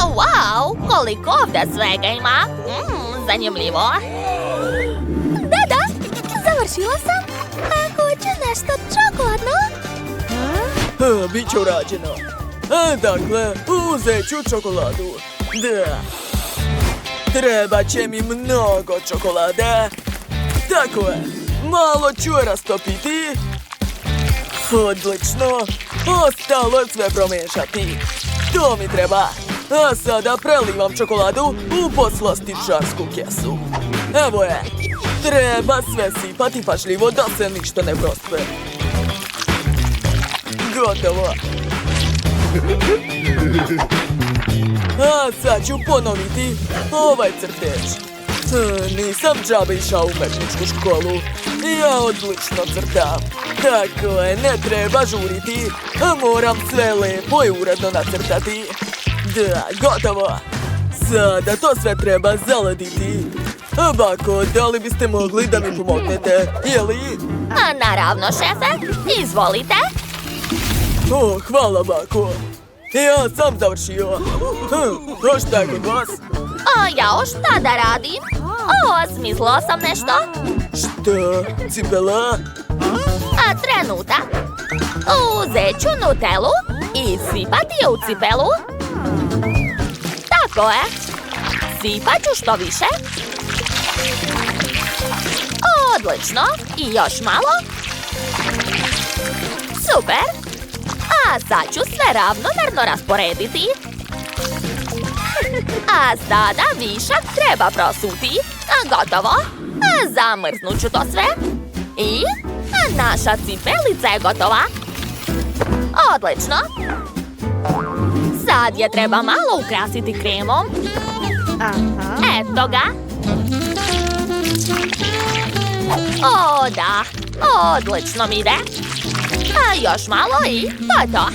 Wow, koliko ovdje svega ima. Zanimljivo. Da, završila sam. A hoću nešto čokoladno. Bit će urađeno. Dakle, uzet ću čokoladu. Da. Treba će mi mnogo čokolade. Tako je. Malo ću je rastopiti. Odlično. Ostalo je sve promešati. To mi treba. A sada prelivam čokoladu u poslastičarsku kesu. Evo je. Treba sve sipati pažljivo da se ništa ne prospe. Gotovo. A sad ću ponoviti ovaj crtež. Nisam džabe išao u umetničku školu. Ja odlično crtam. Tako je, ne treba žuriti. A moram sve lepo i uredno nacrtati. Da, gotovo. Sada to sve treba zalediti. Bako, da li biste mogli da mi pomognete, jeli? Naravno, šefe. Izvolite. Hvala, bako. Ja sam završio. A šta je kod vas? Ja šta da radim? Smislila sam nešto. Šta? Cipela? Trenutak. Uzet ću Nutellu i sipati je u cipelu. Tako je. Sipat ću što više. Odlično. I još malo. Super. A sad ću sve ravnomjerno rasporediti. A sada višak treba prosuti. Gotovo. Zamrznut ću to sve. I naša cipelica je gotova. Odlično. Sad je treba malo ukrasiti kremom. Eto ga. O, da. Odlično mi ide. A još malo i to je to.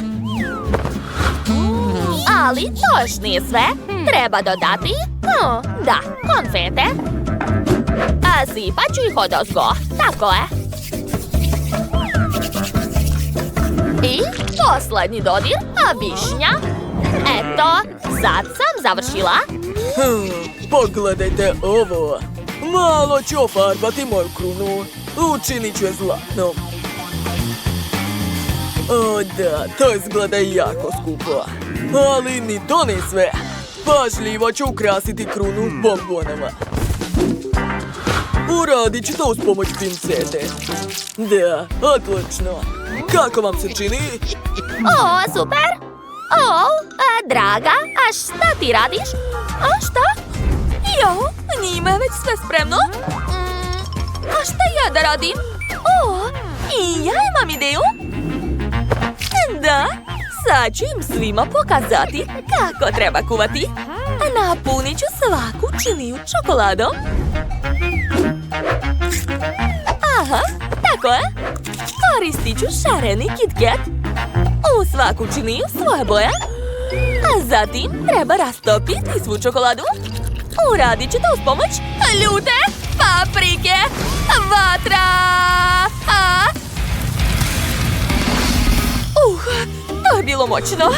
Ali to još nije sve. Treba dodati, da, konfete. A sipat ću ih odozgo. Tako je. I posljednji dodir, višnja. Eto, sad sam završila. Pogledajte ovo. Malo ću ofarbati moju krunu. Učinit ću je zlatnom. O da, to izgleda jako skupo. Ali ni to ne sve. Pažljivo ću ukrasiti krunu bombonama. Uradit ću to uz pomoć pincete. Da, odlično. Kako vam se čini? Super. Draga, a šta ti radiš? Šta? Njima je već sve spremno. A šta ja da radim? I ja imam ideju. Da, sad ću im svima pokazati kako treba kuvati. Napunit ću svaku činiju čokoladom. Aha, tako je. Koristit ću šareni KitKat. U svaku činiju svoje boje. A zatim treba rastopiti svu čokoladu. Uradit ću to uz pomoć ljute paprike. Vatra! To je bilo moćno.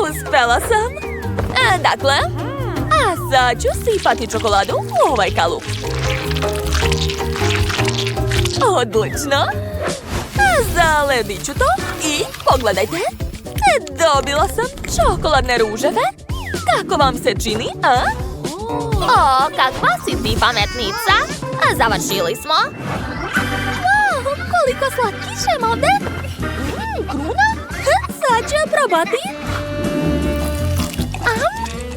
Uspela sam. Dakle, a sad ću sipati čokoladu u ovaj kalup. Odlično. Zaledit ću to i pogledajte. Dobila sam čokoladne ruževe. Kako vam se čini, a? Kakva si ti pametnica. Završili smo. Koliko slatkiša ima ovdje. Kruna? Sad ću je probati.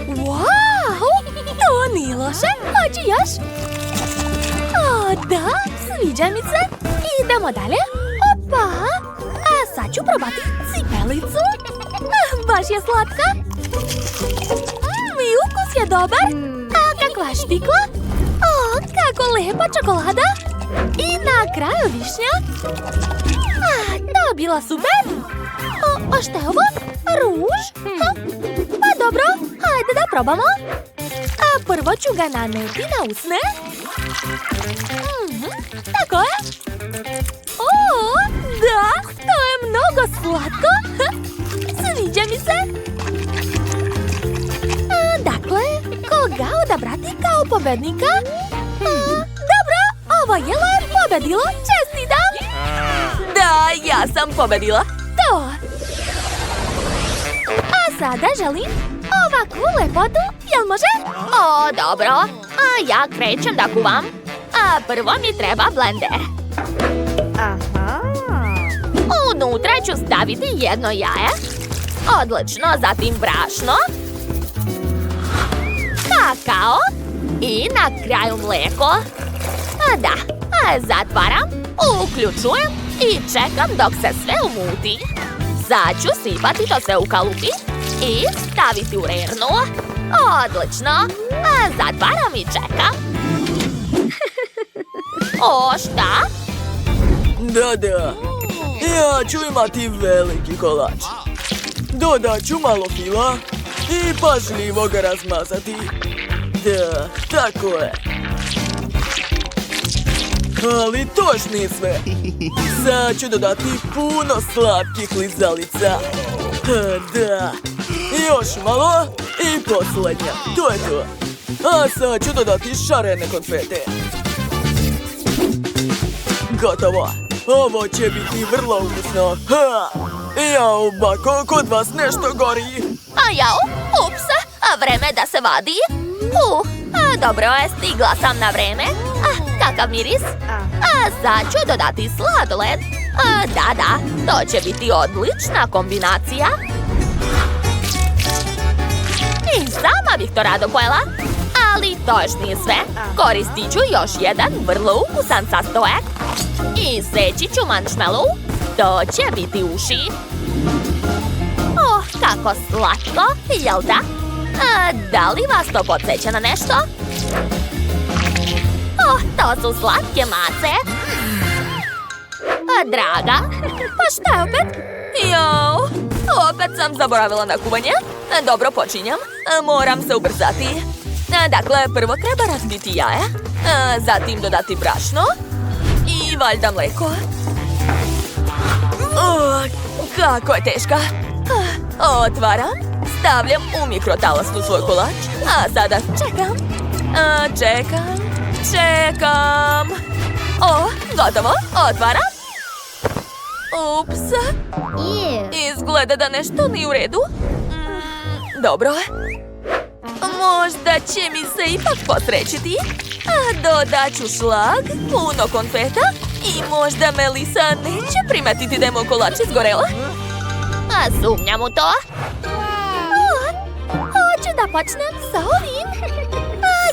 Wow, to nije loše. Hoću još. Da, sviđa mi se. Idemo dalje. Opa. A sad ću probati cipelicu. Baš je slatka. I ukus je dobar. A kakva štikla. Kako lepa čokolada. I na kraju višnja. Dobila super. A šta je ovo? Ruž? Pa dobro, hajde da probamo. A prvo ću ga naneti na usne. Tako je. Da, to je mnogo slatko. Sviđa mi se. izabrati kao pobednika? Dobro, ovo jelo je pobedilo. Čestitam! Da, ja sam pobedila. To. A sada želim ovakvu lepotu. Jel može? O, dobro. A ja krećem da kuvam. A prvo mi treba blender. Unutra ću staviti jedno jaje. Odlično, zatim brašno, kakao i na kraju mlijeko. Da, zatvaram, uključujem i čekam dok se sve umuti. Sad ću sipati to sve u kalupi i staviti u rernu. Odlično, zatvaram i čekam. O, šta? Da. Ja ću imati veliki kolač. Dodat ću malo fila i pažljivo ga razmazati. Da, tako je. Ali to još nije sve. Sad ću dodati puno slatkih lizalica. Da. Još malo i posljednja. To je to. A sad ću dodati šarene konfete. Gotovo. Ovo će biti vrlo ukusno. Jao, bako, kod vas nešto gori. A jao, ups, vreme da se vadi. Dobro je, stigla sam na vreme. Kakav miris. Sad ću dodati sladoled. Da, to će biti odlična kombinacija. I sama bih to rado pojela. Ali to još nije sve. Koristit ću još jedan vrlo ukusan sastojak. I seći ću marshmallow. To će biti uši. Kako slatko, jel da? Da li vas to podsjeća na nešto? To su slatke mace. Draga. Pa šta je opet? Jao, opet sam zaboravila na kuvanje. Dobro, počinjam. Moram se ubrzati. Dakle, prvo treba razbiti jaje. Zatim dodati brašno. I valjda mlijeko. Kako je teška. Otvaram. Stavljam u mikrotalasnu svoj kolač. A sada čekam. Čekam. Gotovo. Otvaram. Ups. Izgleda da nešto nije u redu. Dobro. Možda će mi se ipak posrećiti. Dodat ću šlag, puno konfeta i možda Melisa neće primetiti da je moj kolač izgorela. Sumnjam u to. Hoću da počnem sa ovim.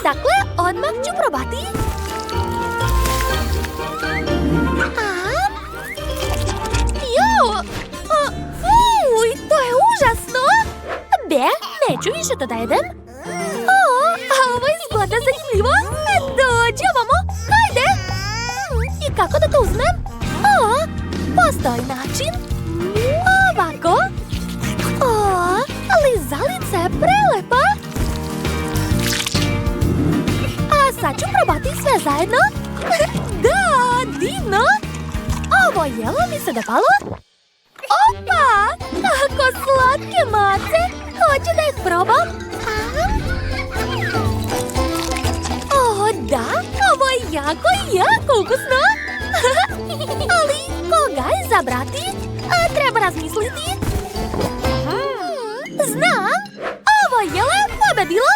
Dakle, odmah ću probati. Fuj, to je užasno. Neću više to da jedem. Ovo izgleda zanimljivo. Dođi ovamo, hajde. I kako da to uzmem? Postoji način. Ovako. Lizalica je prelepa. A sad ću probati sve zajedno. Da, divno. Ovo jelo mi se dopalo. Opa, kako slatke mace. Hoću da ih probam. Da, ovo je jako ukusno. Ali koga izabrati? Treba razmisliti. Znam, ovo jelo je pobedilo.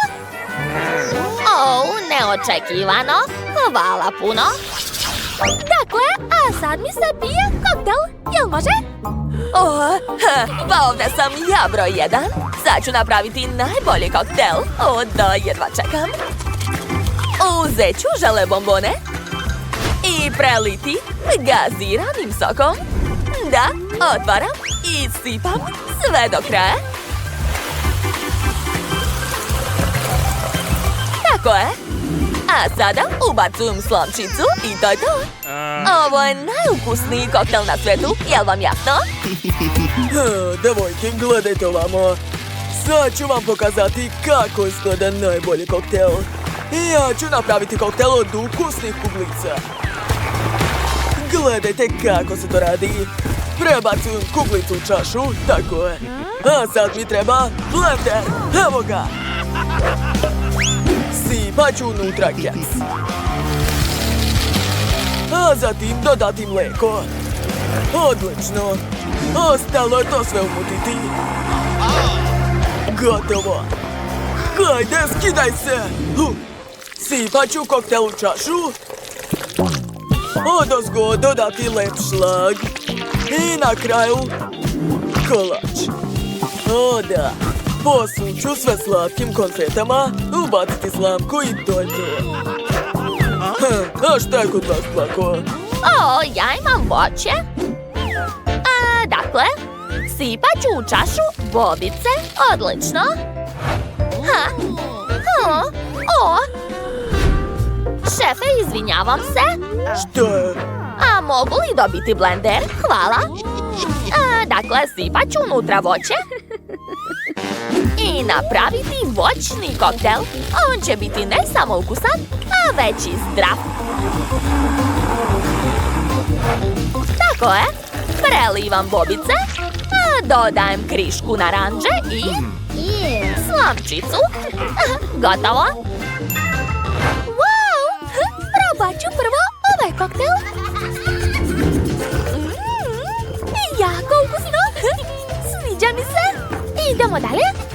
Neočekivano. Hvala puno. Dakle, a sad mi se pije koktel. Jel može? Pa ovdje sam ja broj 1. Sad ću napraviti najbolji koktel. Da, jedva čekam. Uzet ću žele bombone i preliti gaziranim sokom. Da, otvaram i sipam sve do kraja. Tako je. A sada ubacujem slamčicu i to je to. Ovo je najukusniji koktel na svijetu, jel vam jasno? Devojke, gledajte ovamo. Sad ću vam pokazati kako izgleda najbolji koktel. Ja ću napraviti koktel od ukusnih kuglica. Gledajte kako se to radi. Prebacujem kuglicu u čašu, tako je. A sad mi treba blender. Evo ga. Sipat ću unutra keks. A zatim dodati mlijeko. Odlično. Ostalo je to sve umutiti. Gotovo. Hajde, skidaj se. Sipat ću koktel u čašu. Odozgo dodati lep šlag. I na kraju kolač. O da. Posut ću sve slatkim konfetama, ubaciti slamku i to je to. A šta je kod vas, Plako? O, ja imam voće. Dakle, sipat ću u čašu bobice. Odlično. Šefe, izvinjavam se. Što je? A mogu li dobiti blender? Hvala. Dakle, sipat ću unutra voće. I napraviti voćni koktel. On će biti ne samo ukusan, a već i zdrav. Tako je. Prelivam bobice. Dodajem krišku naranđe i slamčicu. Gotovo. Wow! Probat ću prvo ovaj koktel. Jako ukusno. Sviđa mi se. Idemo dalje.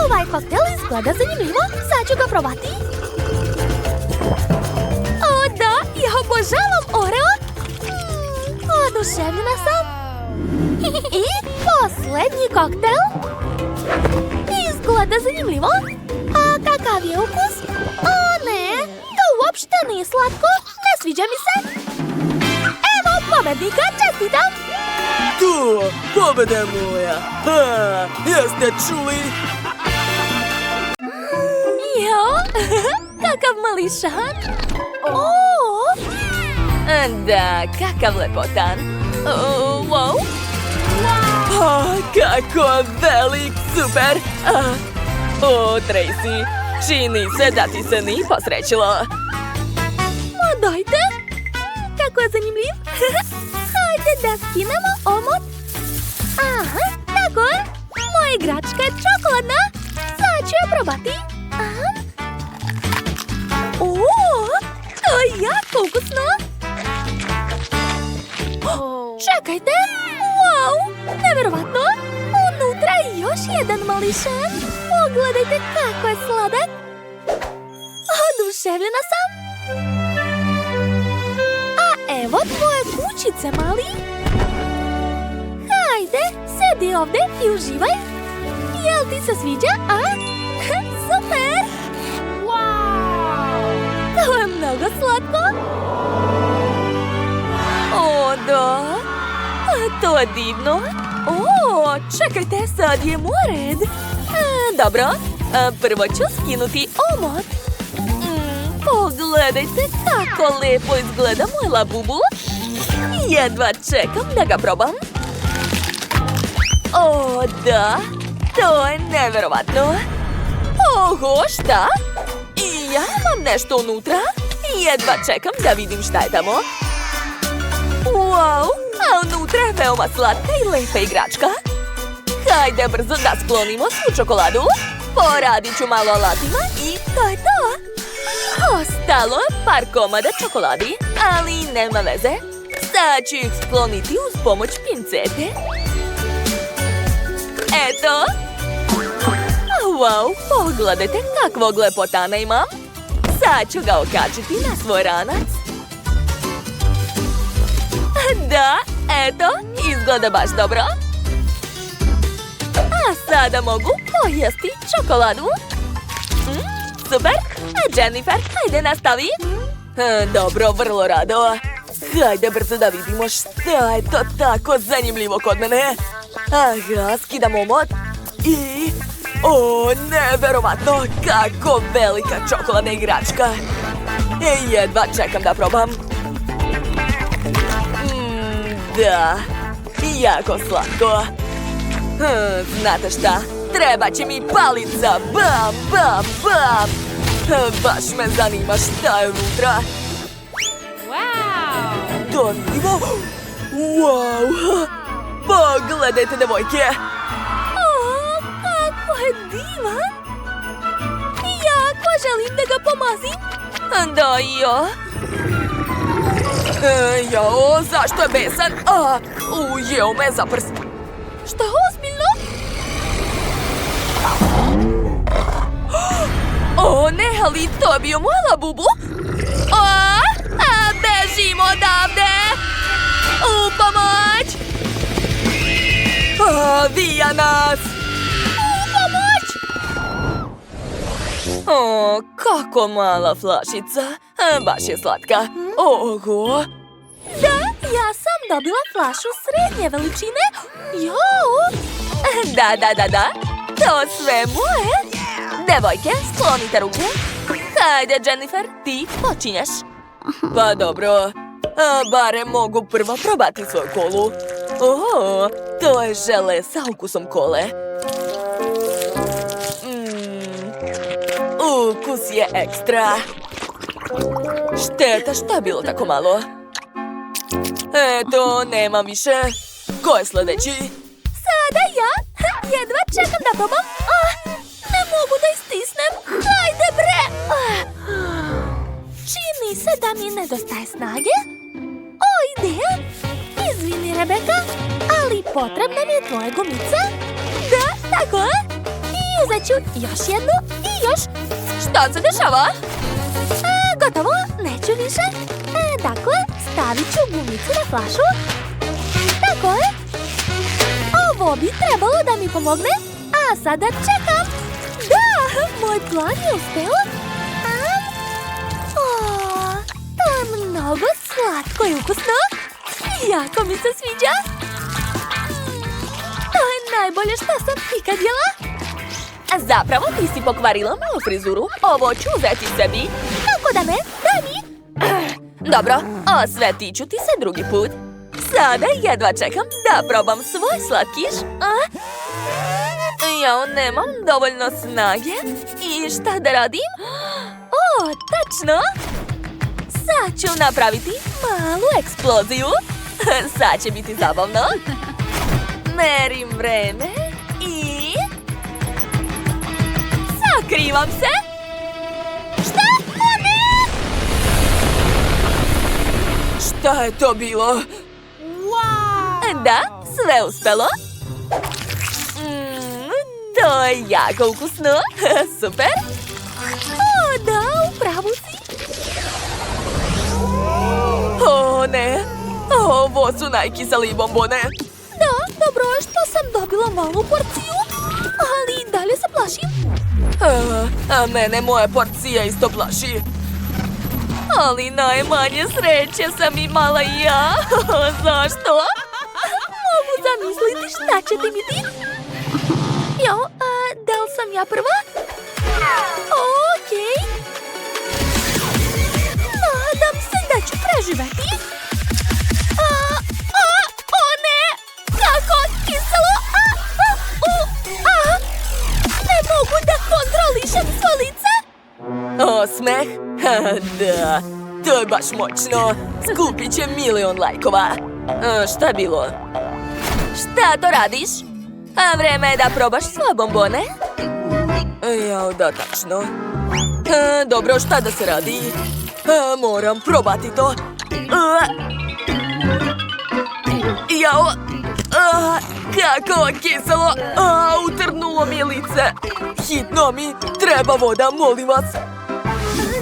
Ovaj koktel izgleda zanimljivo. Sad ću ga probati. O da, ja obožavam Oreo. Oduševljena sam. I posljednji koktel. Izgleda zanimljivo. A kakav je ukus? O ne, to uopšte nije slatko. Ne sviđa mi se. Evo pobednika, čestitam. Tu, pobeda je moja. Jeste čuli? Jo, kakav mališan. Da, kakav lepotan. Wow. Kako velik, super. O, Tracy, čini se da ti se ni posrećilo. Ma dajte. Kako je zanimljiv. Hajde da skinemo omot. Aha, tako je. Moja igračka je čokoladna. Sad ću je probati. To je jako ukusno. Čekajte. Wow, nevjerovatno. Unutra je još jedan mališan. Pogledajte kako je sladak. Oduševljena sam. A evo tvoje kućice, mali. Hajde, sedi ovdje i uživaj. Jel ti se sviđa, a? Super! Wow! To je mnogo slatko. O, da. To je divno. Čekajte, sad je moj red. Dobro, prvo ću skinuti omot. Pogledajte kako lijepo izgleda moj labubu. Jedva čekam da ga probam. O, da. To je nevjerovatno. Oho, šta? I ja imam nešto unutra. Jedva čekam da vidim šta je tamo. Wow, a unutra je veoma slatka i lepa igračka. Hajde brzo da sklonimo svu čokoladu. Poradit ću malo alatima i to je to. Ostalo je par komada čokoladi, ali nema veze. Sad ću ih skloniti uz pomoć pincete. Eto. Wow, pogledajte kakvog lepotana imam. Sad ću ga okačiti na svoj ranac. Da, eto, izgleda baš dobro. A sada mogu pojesti čokoladu. Super, a Jennifer, hajde nastavi. Dobro, vrlo rado. Hajde brzo da vidimo šta je to tako zanimljivo kod mene. Aha, skidam omot i... O, neverovatno, kako velika čokoladna igračka. Jedva čekam da probam. Da, jako slatko. Znate šta, treba će mi palica, bam, bam, bam. Baš me zanima šta je unutra. To vidimo. Wow, pogledajte devojke. Kako je divan. Jako Želim da ga pomazim. Da, i ja. Jao, zašto je besan? Jeo me za prst. Šta, ozbiljno? O ne, ali to je bio moj Labubu. Bežimo odavde. U pomoć. Vija nas. U pomoć. O, kako mala flašica. Baš je slatka. Oho. Da, ja sam dobila flašu srednje veličine. Jao. Da. To sve moje. Devojke, sklonite ruke. Hajde, Jennifer, ti počinješ. Pa dobro. Barem mogu prvo probati svoju kolu. To je žele sa ukusom kole. Ukus je ekstra. Šteta, šta je bilo tako malo? Eto, nemam više. Ko je sljedeći? Sada ja. Jedva čekam da probam. Ne mogu da istisnem. Hajde bre. Čini se da mi nedostaje snage. Ideja. Izvini, Rebeka, ali potrebna mi je tvoja gumica. Da, tako je. I uzet ću još jednu i još. Šta se dešava? Gotovo, neću više. Dakle, stavit ću gumicu na flašu. Tako je. Ovo bi trebalo da mi pomogne. A sada čekam. Da, moj plan je uspeo. To je mnogo slatko i ukusno. Jako mi se sviđa. To je najbolje što sam ikad jela. Zapravo ti si pokvarila moju frizuru. Ovo ću uzeti sebi. Kako da ne? Daj mi. Dobro, osvetit ću ti se drugi put. Sada jedva čekam da probam svoj slatkiš. Ja nemam dovoljno snage. I šta da radim? Tačno. Sad ću napraviti malu eksploziju. Sad će biti zabavno. Merim vreme i... sakrivam se. Šta? O ne! Šta je to bilo? Da, sve uspelo. To je jako ukusno. Super. Da, upravo si. O ne, ovo su najkiseliji bombone. Da, dobro je što sam dobila malu porciju, ali dalje se plašim. A mene moje porcije isto plaši. Ali najmanje sreće sam imala i ja. Zašto? Mogu zamisliti šta će ti biti. Da li sam ja prva? Okej. Nadam se da ću preživeti. O ne! Kako kiselo! Ne mogu da kontrolišem svoje lice. Osmeh? Da, to je baš moćno. Skupit će 1.000.000 lajkova. Šta je bilo? Šta to radiš? A vreme je da probaš svoje bombone? Jao, da, tačno. Dobro, šta da se radi? Moram probati to. Jao, kako kiselo. Utrnulo mi je lice. Hitno mi treba voda, molim vas.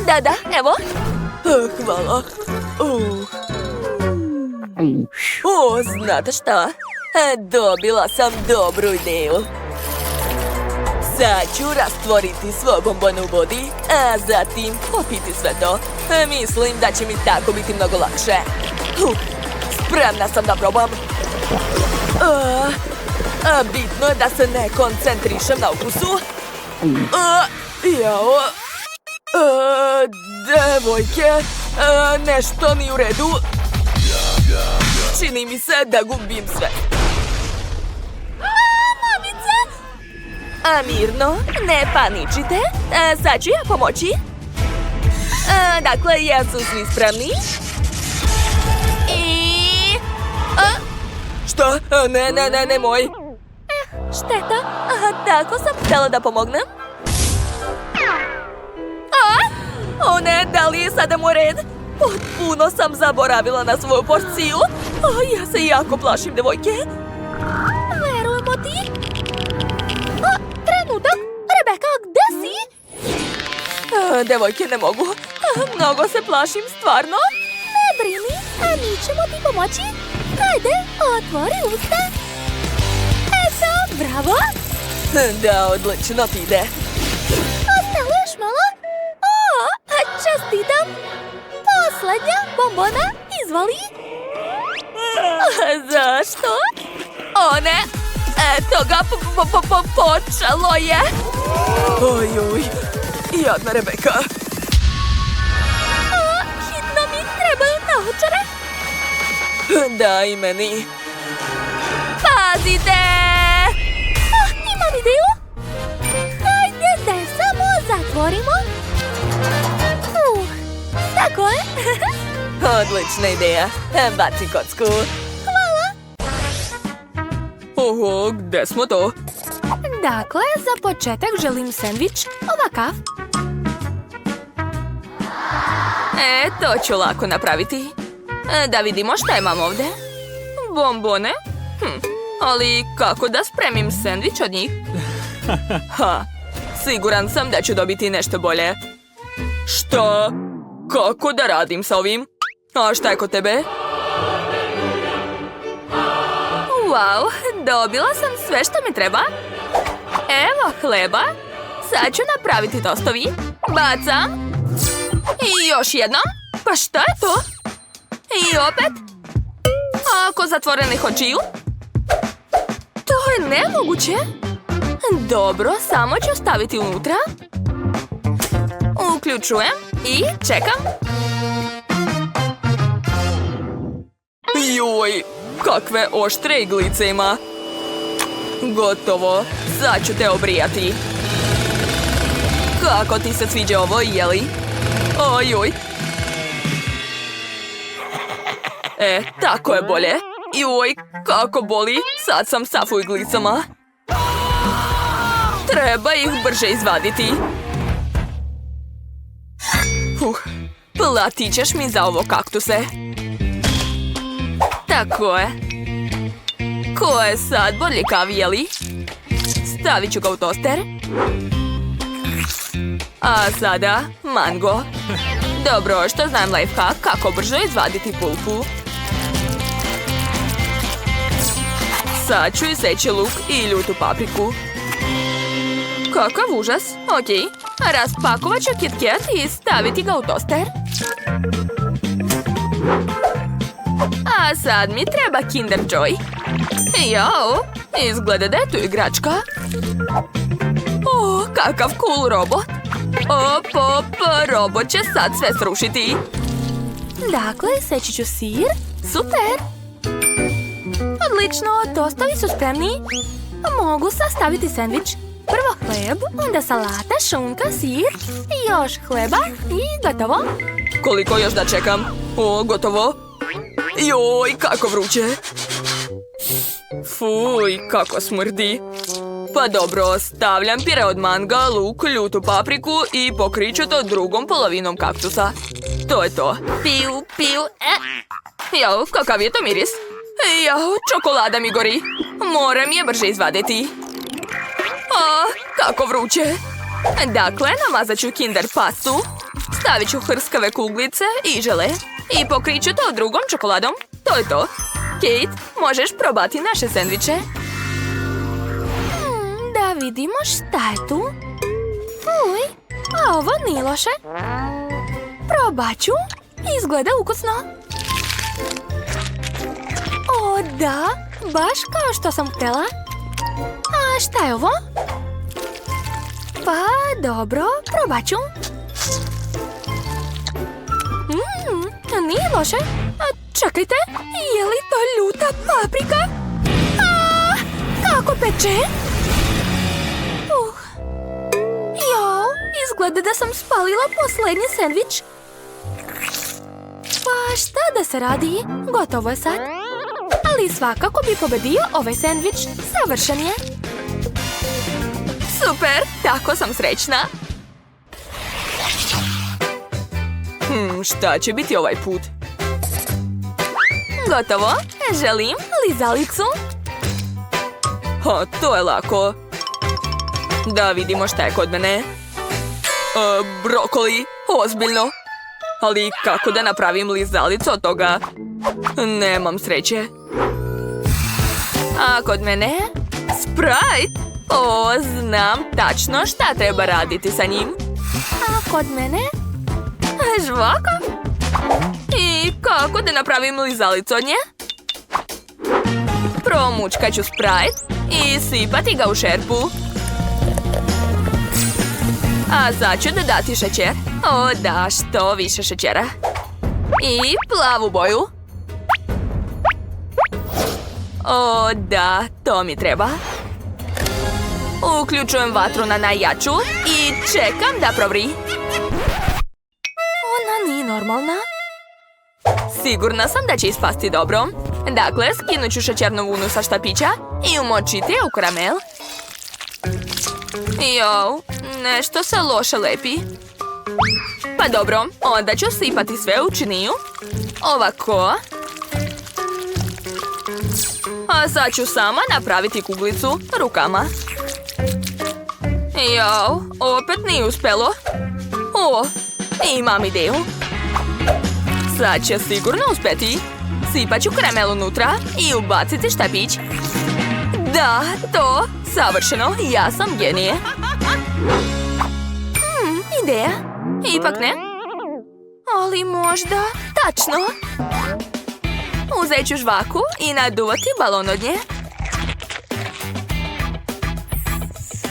Da, evo. Hvala. Znate šta? Dobila sam dobru ideju. Sad ću rastvoriti svoje bombone u vodi, a zatim popiti sve to. Mislim da će mi tako biti mnogo lakše. Spremna sam da probam. Bitno je da se ne koncentrišem na ukusu. Jao. Devojke, nešto nije u redu. Čini mi se da gubim sve. Mamice! Mirno, ne paničite. Sad ću ja pomoći. Dakle, jesu svi spremni? I... Šta? Ne, moj. Šteta. Tako sam htjela da pomognem. O ne, da li je sada moj red? Potpuno sam zaboravila na svoju porciju. Ja se jako plašim, devojke. Verujemo ti. Trenutak. Rebeka, gde si? Devojke, ne mogu. Mnogo se plašim, stvarno. Ne brini, a mi ćemo ti pomoći. Hajde, otvori usta. Eto, bravo. Da, odlično ti ide. Ostalo još malo. Čestitam. Poslednja bombona, izvoli. Zašto? O ne, eto ga, počelo je. Oj, jadna Rebeka. Hitno mi trebaju naočare. Da, i meni. Pazite! Imam ideju. Hajde da je samo zatvorimo. Tako je. Odlična ideja. Baci kocku. Oho, gde smo to? Dakle, za početak želim sendvič ovakav. To ću lako napraviti. Da vidimo šta imam ovdje. Bombone? Ali kako da spremim sendvič od njih? Siguran sam da ću dobiti nešto bolje. Šta? Kako da radim sa ovim? A šta je kod tebe? Wow, dobila sam sve što mi treba. Evo hleba. Sad ću napraviti tostovi. Bacam. I još jedno. Pa šta je to? I opet. Ako zatvorenih očiju. To je nemoguće. Dobro, samo ću staviti unutra. Uključujem i čekam. Joj, kakve oštre iglice ima. Gotovo, sad ću te obrijati. Kako ti se sviđa ovo, jeli? Ojoj. Tako je bolje. Joj, kako boli, sad sam sav u iglicama. Treba ih brže izvaditi. Platit ćeš mi za ovo, kaktuse. Tako je. Ko je sad bodljikav, jeli? Stavit ću ga u toster. A sada mango. Dobro, što znam lifehack kako brzo izvaditi pulpu. Sad ću iseći luk i ljutu papriku. Kakav užas. Ok, raspakovat ću Kit Kat i staviti ga u toster. A sad mi treba Kinder Joy. Jao, izgleda da je tu igračka. Kakav cool robot. Robot će sad sve srušiti. Dakle, seći ću sir. Super. Odlično, tostovi su spremni. Mogu sastaviti sendvič. Prvo hleb, onda salata, šunka, sir, još hleba i gotovo. Koliko još da čekam? Gotovo. Joj, kako vruće. Fuj, kako smrdi. Pa dobro, stavljam pire od manga, luk, ljutu papriku i pokriću to drugom polovinom kaktusa. To je to. Piu. Jao, kakav je to miris? Jao, čokolada mi gori. Moram je brže izvaditi. Kako vruće. Dakle, namazat ću Kinder pastu. Stavit ću hrskave kuglice i žele. I pokriću to drugom čokoladom. To je to. Kate, možeš probati naše sendviče? Da vidimo šta je tu. Fuj, a ovo nije loše. Probat ću. Izgleda ukusno. O da, baš kao što sam htjela. A šta je ovo? Pa dobro, probat ću. Nije loše. Čekajte, je li to ljuta paprika? Kako peče? Jao, izgleda da sam spalila posljednji sendvič. Pa šta da se radi? Gotovo je sad. Ali svakako bi pobedio ovaj sendvič. Savršen je. Super, tako sam srećna. Šta će biti ovaj put? Gotovo. Želim lizalicu. To je lako. Da vidimo šta je kod mene. Brokoli, ozbiljno. Ali kako da napravim lizalicu od toga? Nemam sreće. A kod mene? Sprite. Znam tačno šta treba raditi sa njim. A kod mene? Žvaka. I kako da napravim lizalicu od nje? Promučkat ću Sprite i sipati ga u šerpu. A sad ću dodati šećer. Da, što više šećera. I plavu boju. Da, to mi treba. Uključujem vatru na najjaču i čekam da provri. Ona nije normalna. Sigurna sam da će ispasti dobro. Dakle, skinut ću šećernu vunu sa štapića i umočiti je u karamel. Nešto se loše lepi. Pa dobro, onda ću sipati sve u činiju. Ovako. A sad ću sama napraviti kuglicu rukama. Opet nije uspelo. Imam ideju. Sad će sigurno uspjeti. Sipat ću karamel unutra i ubaciti štapić. Da, to, savršeno, ja sam genije. Ideja. Ipak ne. Ali možda tačno. Uzet ću žvaku i naduvati balon od nje.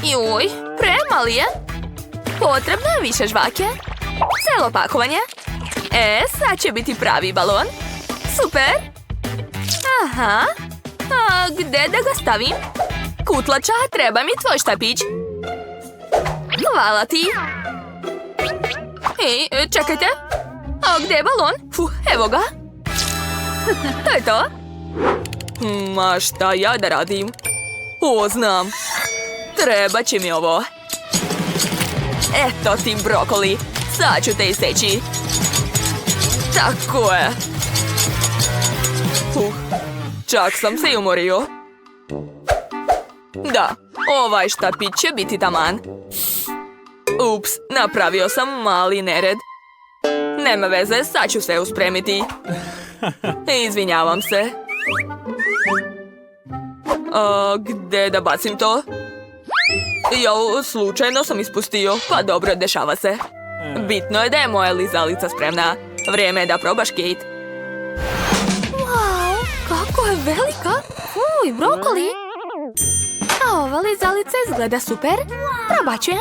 Juj, premali je. Potrebno je više žvake. Celo pakovanje. Sad će biti pravi balon. Super. Aha. A gdje da ga stavim? Kutlača, treba mi tvoj štapić. Hvala ti. Čekajte. A gdje je balon? Evo ga. To je to. Ma šta ja da radim? Znam. Treba će mi ovo. Eto ti brokoli. Sad ću te iseći. Tako je. Čak sam se i umorio. Da, ovaj štapić će biti taman. Ups, napravio sam mali nered. Nema veze, sad ću sve uspremiti. Izvinjavam se. Gdje da bacim to? Slučajno sam ispustio, pa dobro, dešava se. Bitno je da je moja lizalica spremna. Vrijeme je da probaš, Kate. Wow, kako je velika. Brokoli. A ova lizalica izgleda super. Probat ću je.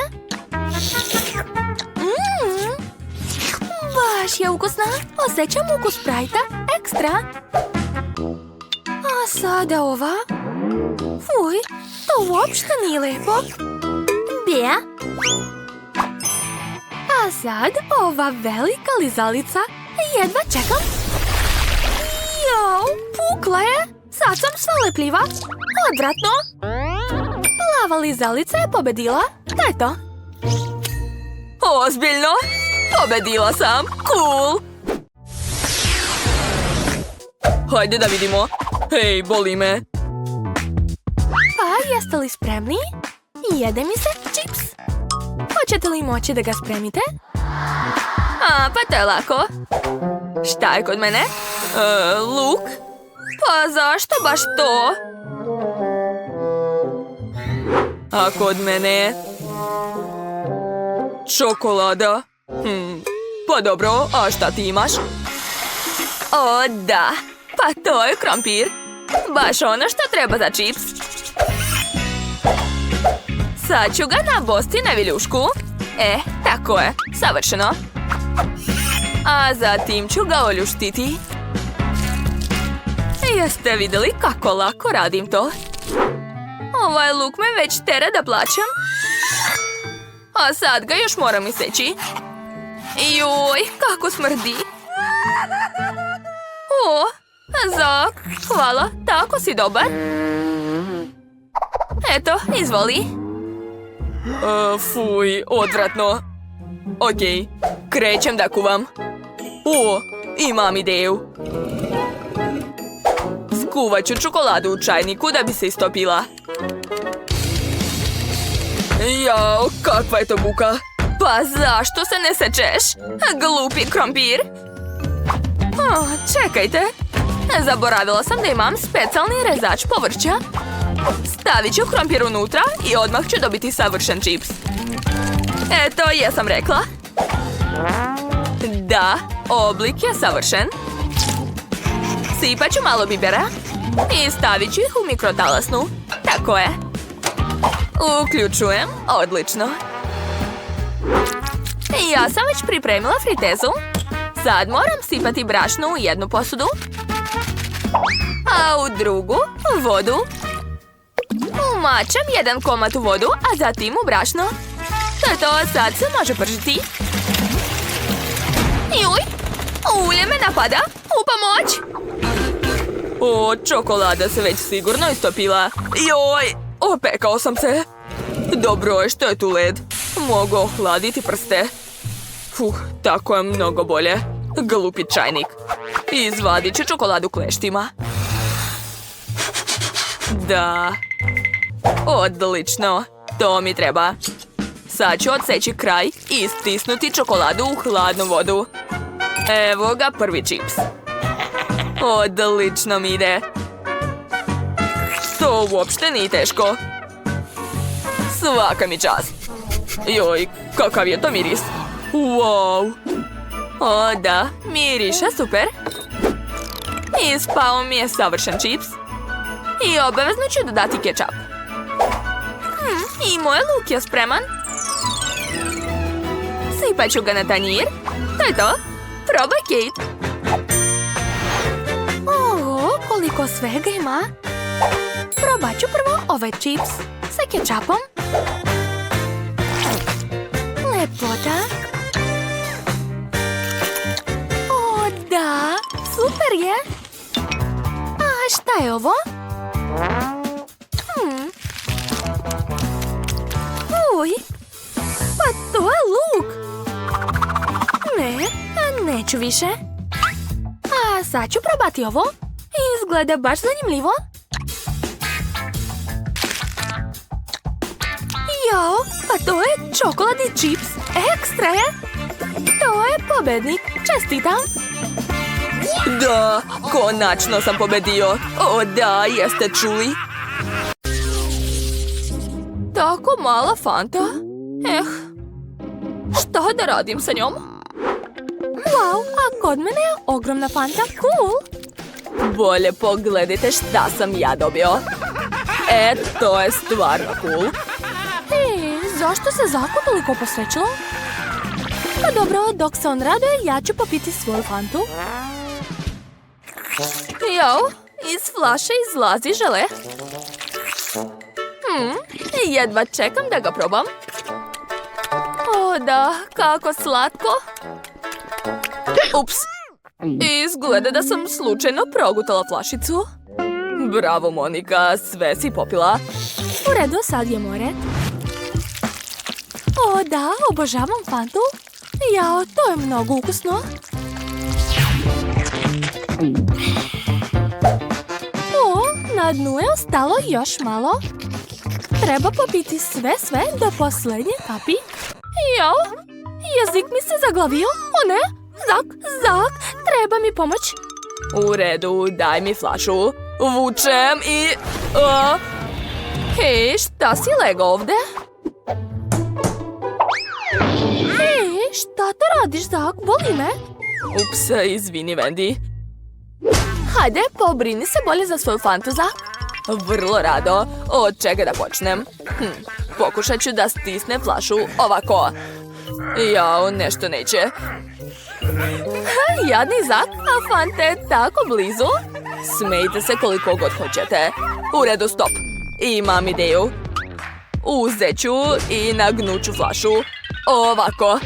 Baš je ukusna. Osjećam ukus Sprite-a. Ekstra. A sada ova. Fuj, to uopšte nije lepo. Bija. A sad ova velika lizalica. Jedva čekam. Pukla je. Sad sam sva lepljiva. Odvratno. Plava lizalica je pobedila. To je to. Ozbiljno? Pobedila sam. Cool. Hajde da vidimo. Hej, boli me. Pa, jeste li spremni? Jede mi se čips. Hoćete li moći da ga spremite? Pa to je lako. Šta je kod mene? Luk? Pa zašto baš to? A kod mene? Čokolada. Pa dobro, a šta ti imaš? Da, pa to je krompir. Baš ono što treba za čips. Sad ću ga nabosti na viljušku. Tako je, savršeno. A zatim ću ga oljuštiti. Jeste vidjeli kako lako radim to? Ovaj luk me već tera da plačem. A sad ga još moram iseći. Joj, kako smrdi. Zak, hvala, tako si dobar. Eto, izvoli. Fuj, odvratno. Okej, krećem da kuvam. O, imam ideju. Skuvat ću čokoladu u čajniku da bi se istopila. Jao, kakva je to buka? Pa zašto se ne sečeš? Glupi krompir. Čekajte. Zaboravila sam da imam specijalni rezač povrća. Stavit ću krompir unutra i odmah ću dobiti savršen čips. Eto, jesam rekla. Da, oblik je savršen. Sipat ću malo bibera i stavit ću ih u mikrotalasnu. Tako je. Uključujem. Odlično. Ja sam već pripremila fritezu. Sad moram sipati brašno u jednu posudu, a u drugu vodu. Umačem jedan komad u vodu, a zatim u brašno. To je to, sad se može pržiti. Juj, ulje me napada. U pomoć! O, čokolada se već sigurno istopila. Joj, opekao sam se. Dobro je što je tu led. Mogu ohladiti prste. Tako je mnogo bolje. Glupi čajnik. Izvadit ću čokoladu kleštima. Da. Odlično. To mi treba. Sad ću odseći kraj i stisnuti čokoladu u hladnu vodu. Evo ga prvi čips. Odlično mi ide. To uopšte nije teško. Svaka mi čast. Joj, kakav je to miris. Wow. O da, miriše super. Ispao mi je savršen čips. I obavezno ću dodati kečap. I moj luk je spreman. Sipat ću ga na tanjir. To je to. Probaj, Kate. O, koliko svega ima. Probat ću prvo ovaj čips sa kečapom. Lepota. O, da. Super je. A šta je ovo? Uj. Pa to je luk. Ne, neću više. A sad ću probati ovo. Izgleda baš zanimljivo. Jao, pa to je čokoladni čips. Ekstra je. To je pobednik. Čestitam. Da, konačno sam pobedio. O da, jeste čuli? Tako mala Fanta. Šta da radim sa njom? Wow, a kod mene je ogromna Fanta. Cool. Bolje pogledajte šta sam ja dobio. To je stvarno cool. Zašto se Zaku toliko posvećilo? Pa dobro, dok se on raduje, ja ću popiti svoju Fantu. Jao, iz flaše izlazi žele. Jedva čekam da ga probam. O da, kako slatko. Ups, izgleda da sam slučajno progutala flašicu. Bravo, Monika, sve si popila. U redu, sad je moj red. O da, obožavam Fantu. Jao, to je mnogo ukusno. O, na dnu je ostalo još malo. Treba popiti sve do posljednje kapi. Jao, jezik mi se zaglavio. O ne, Zak, treba mi pomoć. U redu, daj mi flašu. Vučem i... Hej, šta si legao ovde? Hej, šta to radiš, Zak? Boli me. Ups, izvini, Wendy. Hajde, pobrini se bolje za svoju Fantu, Zak. Vrlo rado. Od čega da počnem? Pokušat ću da stisnem flašu ovako. Jao, nešto neće. Jadni Zak, a Fanta je tako blizu. Smejte se koliko god hoćete. U redu, stop. Imam ideju. Uzet ću i nagnuću flašu. Ovako.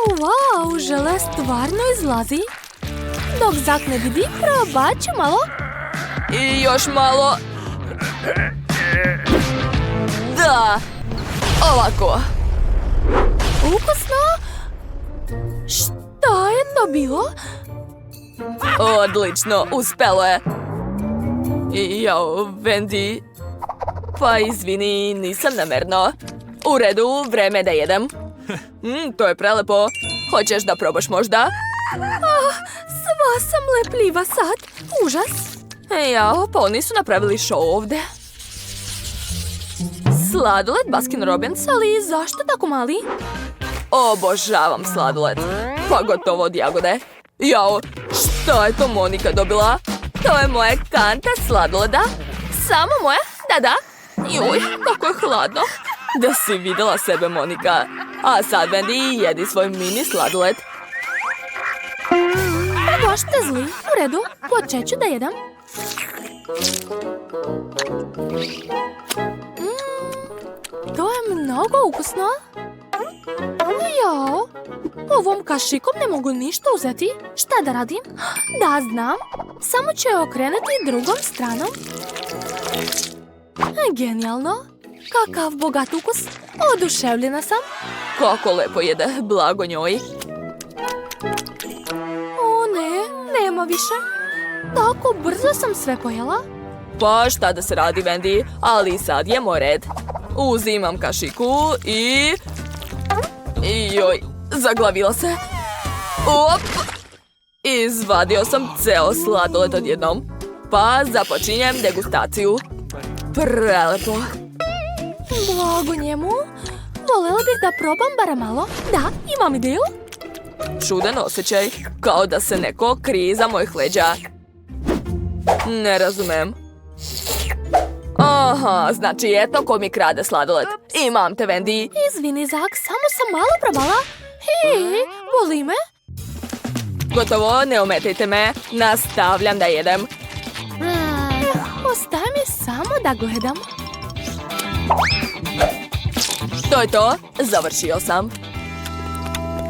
Wow, žele stvarno izlazi. Dok Zak ne vidi, probat ću malo. I još malo. Da. Ovako. Ukusno. Šta je to bilo? Odlično, uspelo je. Jao, Wendy. Pa izvini, nisam namerno. U redu, vreme da jedem. To je prelepo. Hoćeš da probaš možda? Sva sam lepljiva sad. Užas. Jao, pa oni su napravili show ovde. Sladoled Baskin Robbins, ali zašto tako mali? Obožavam sladoled. Pa gotovo od jagode. Jao, šta je to Monika dobila? To je moja kanta sladoleda. Samo moja? Da. Juj, kako je hladno. Da si vidjela sebe, Monika. A sad, Wendy, jedi svoj mini sladoled. Baš ste zli. U redu, počet ću da jedem. To je mnogo ukusno. Jao, ovom kašikom ne mogu ništa uzeti. Šta da radim? Da, znam. Samo ću je okrenuti drugom stranom. Genijalno. Kakav bogat ukus. Oduševljena sam. Kako lepo jede, blago njoj. O ne, nema više. Tako brzo sam sve pojela. Pa šta da se radi, Wendy, ali sad je moj red. Uzimam kašiku i... Joj, zaglavila se. Op! Izvadio sam ceo sladoled odjednom. Pa započinjem degustaciju. Prelepo. Blago njemu. Volela bih da probam bara malo. Da, imam ideju. Čudan osjećaj, kao da se neko krije iza mojih leđa. Ne razumem. Aha, znači eto ko mi krade sladoled. Imam te, Wendy. Izvini, Zak, samo sam malo probala. Hej, boli me? Gotovo, ne ometajte me. Nastavljam da jedem. Ostaje mi samo da gledam. To je to, završio sam.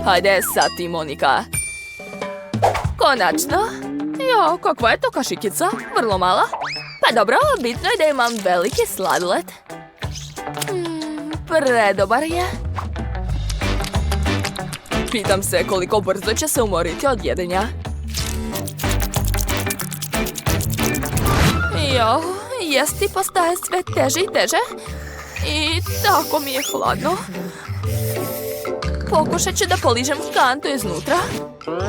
Hajde sad ti, Monika. Konačno. Jo, kakva je to kašikica? Vrlo mala. Pa dobro, bitno je da imam veliki sladoled. Predobar je. Pitam se koliko brzo će se umoriti od jedenja. Jo, jesti postaje sve teže i teže. I tako mi je hladno. Pokušat ću da poližem kantu iznutra.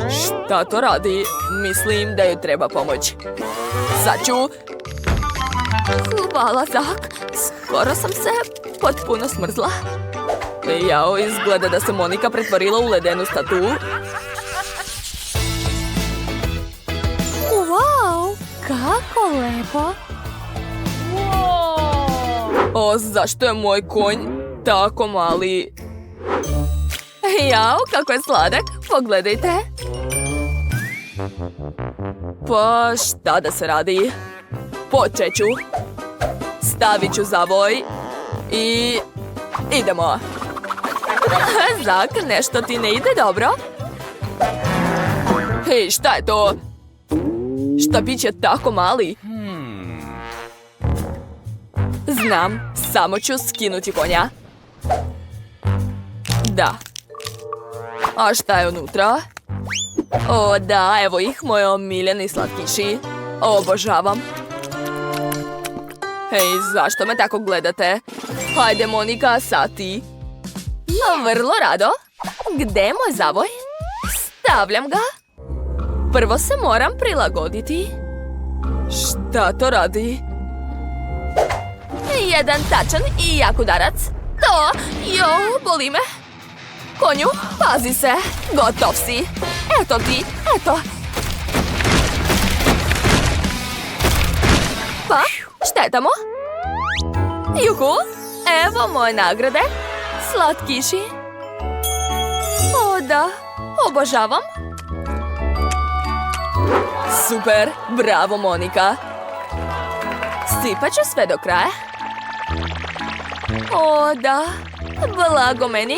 Šta to radi? Mislim da joj treba pomoć. Sad ću. Hvala, Zak. Skoro sam se potpuno smrzla. Jao, izgleda da se Monika pretvorila u ledenu statu. Wow, kako lepo. O, zašto je moj konj tako mali? Jao, kako je sladak. Pogledajte. Pa šta da se radi? Počet ću. Stavit ću zavoj. I... idemo. Zak, nešto ti ne ide dobro? Hej, šta je to? Šta biće tako mali? Znam, samo ću skinuti konja. Da. A šta je unutra? O da, evo ih, moji omiljeni slatkiši. Obožavam. Hej, zašto me tako gledate? Hajde, Monika, sad ti. Vrlo rado. Gde je moj zavoj? Stavljam ga. Prvo se moram prilagoditi. Šta to radi? Jedan tačan i jak udarac. To, boli me. Konju, pazi se. Gotov si. Eto ti, eto. Pa, šta je tamo? Juhu, evo moje nagrade. Slatkiši. O da, obožavam. Super, bravo, Monika. Sipat ću sve do kraja. O da, blago meni.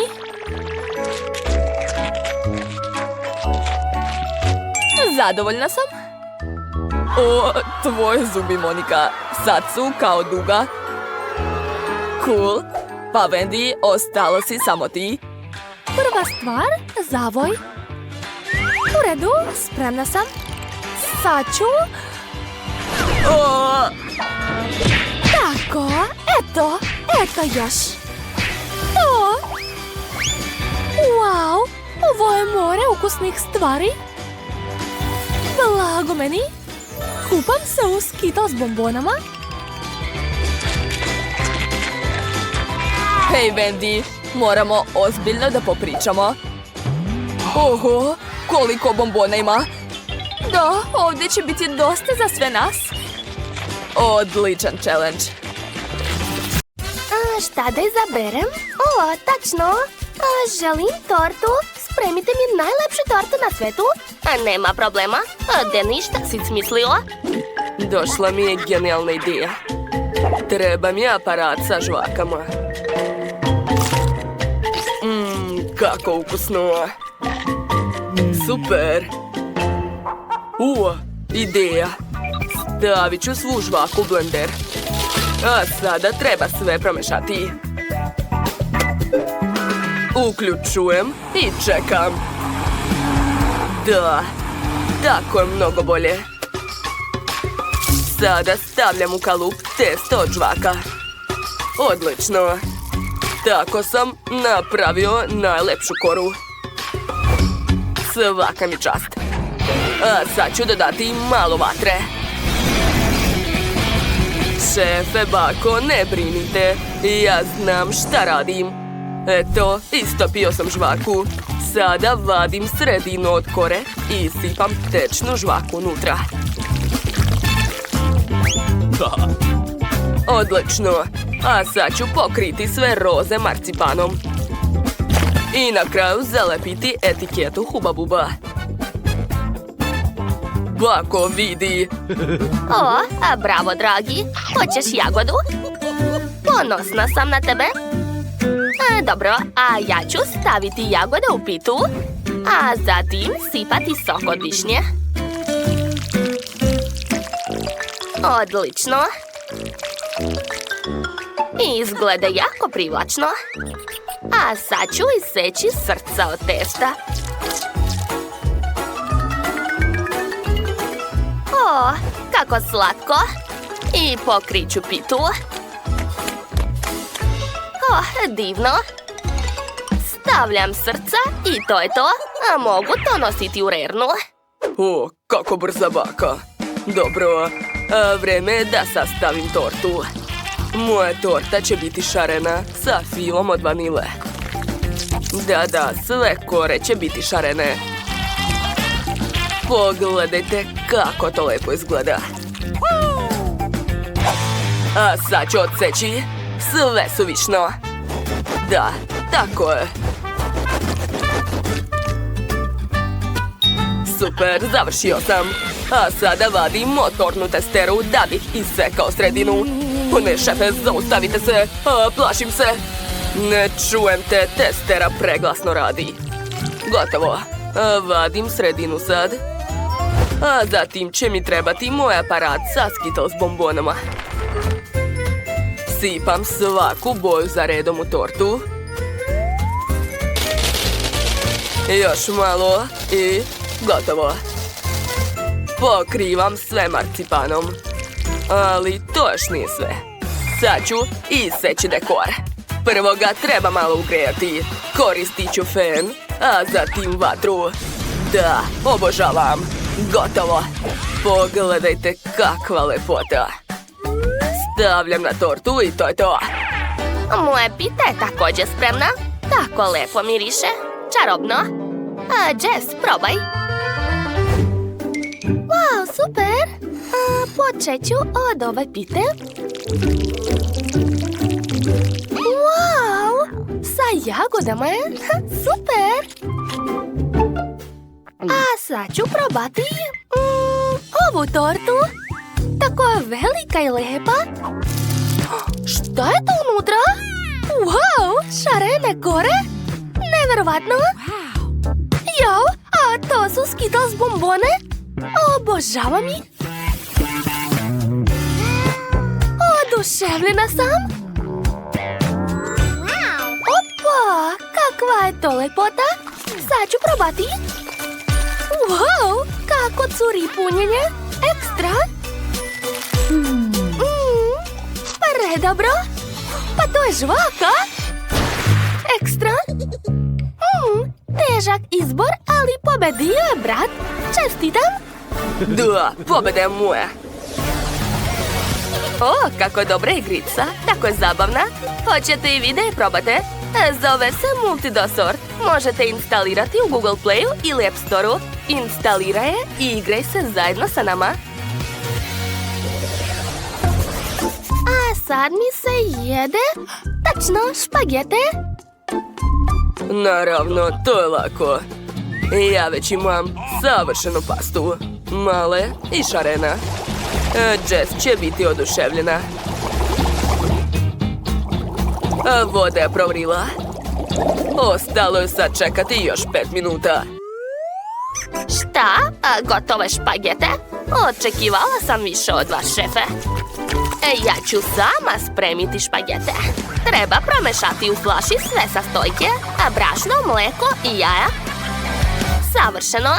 Zadovoljna sam. O, tvoje zubi, Monika. Sad su kao duga. Cool. Pa, Wendy, ostalo si samo ti. Prva stvar, zavoj. U redu, spremna sam. Sad ću... O, Tako, eto još. To. Wow, ovo je more ukusnih stvari. Blago meni. Kupam se u Skittles bombonama. hej, Wendy, moramo ozbiljno da popričamo. Oho, koliko bombona ima? Da, ovdje će biti dosta za sve nas. Odličan challenge. Šta da izaberem? O, tačno. Želim tortu. Spremite mi najlepšu tortu na svetu. Nema problema. Deni, šta si smislio? Došla mi je genijalna ideja. Treba mi aparat sa žvakama. Kako ukusno. Super. Ideja. Stavit ću svu žvaku u blender. A sada treba sve promešati. Uključujem i čekam. Da, tako je mnogo bolje. Sada stavljam u kalup testo od žvaka. Odlično. Tako sam napravio najlepšu koru. Svaka mi čast. A sad ću dodati malo vatre. Šefe bako, ne brinite. Ja znam šta radim. Eto, istopio sam žvaku. Sada vadim sredinu od kore i sipam tečnu žvaku unutra. Odlično. A sad ću pokriti sve roze marcipanom. I na kraju zalepiti etiketu Huba Buba. Bako vidi. O, bravo, dragi. Hoćeš jagodu? Ponosna sam na tebe. Dobro, a ja ću staviti jagode u pitu, a zatim sipati sok od višnje. Odlično. Izgleda jako privlačno. A sad ću iseći srca od testa. O, kako slatko. I pokrit ću pitu. Divno. Stavljam srca i to je to. A mogu to nositi u rernu. O, kako brza baka. Dobro, vreme je da sastavim tortu. Moja torta će biti šarena sa filom od vanile. Da, sve kore će biti šarene. Pogledajte kako to lepo izgleda. A sad ću odseći sve suvišno. Da, tako je. Super, završio sam. A sada vadim motornu testeru da bih isekao sredinu. O ne, šefe, zaustavite se. Plašim se. Ne čujem te, testera preglasno radi. Gotovo. Vadim sredinu sad. A zatim će mi trebati moj aparat sa Skittles bombonama. Sipam svaku boju za redom u tortu. Još malo i gotovo. Pokrivam sve marcipanom. Ali to još nije sve. Sad ću iseći dekor. Prvo ga treba malo ugrejati. Koristit ću fen, a zatim vatru. Da, obožavam. Gotovo. Pogledajte kakva lepota. Stavljam na tortu i to je to. Moja pita je također spremna. Tako lepo miriše. Čarobno. Jess, probaj. Wow, super. Počet ću od ove pite. Wow, sa jagodama je. Super. A sad ću probati ovu tortu. Tako je velika i lepa. Šta je to unutra? Wow, šarene kore. Neverovatno. Jao, a to su Skittles bombone. Obožavam ih. Oduševljena sam. Opa, kakva je to lepota. Sad ću probati. Wow, kako curi punjenje. Ekstra. Predobro. Pa to je žvaka. Ekstra. Težak izbor, ali pobedio je brat. Čestitam. Da, pobeda je moja. O, kako dobra igrica, tako je zabavna. Hoćete i vi da je probate? Zove se Multidosort. Možete instalirati u Google Playu ili App Storeu. Instaliraj je i igraj se zajedno sa nama. A sad mi se jede. Tačno, špagete. Naravno, to je lako. Ja već imam savršenu pastu. Male i šarena. Jess će biti oduševljena. Voda je provrila. Ostalo je sad čekati još 5 minuta. Šta? Gotove špagete? Očekivala sam više od vas, šefe. Ja ću sama spremiti špagete. Treba promešati u flaši sve sastojke, brašno, mleko i jaja. Savršeno.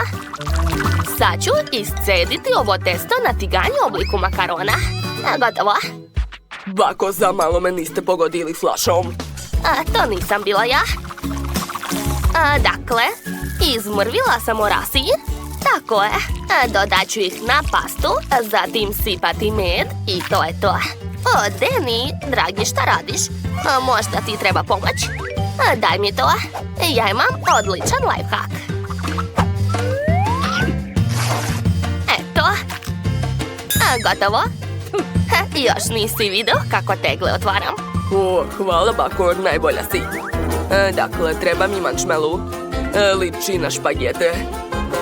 Sad ću iscediti ovo testo na tiganju u obliku makarona. Gotovo. Bako, za malo me niste pogodili flašom. To nisam bila ja. Dakle, izmrvila sam orasi. Tako je. Dodat ću ih na pastu, zatim sipati med i to je to. O, Danny, dragi, šta radiš? Možda ti treba pomoć? Daj mi to. Ja imam odličan lifehack. Eto. Gotovo. Još nisi vidio kako tegle otvaram. O, hvala, Bako, najbolja si. Dakle, treba mi mančmelu. Liči na špagete.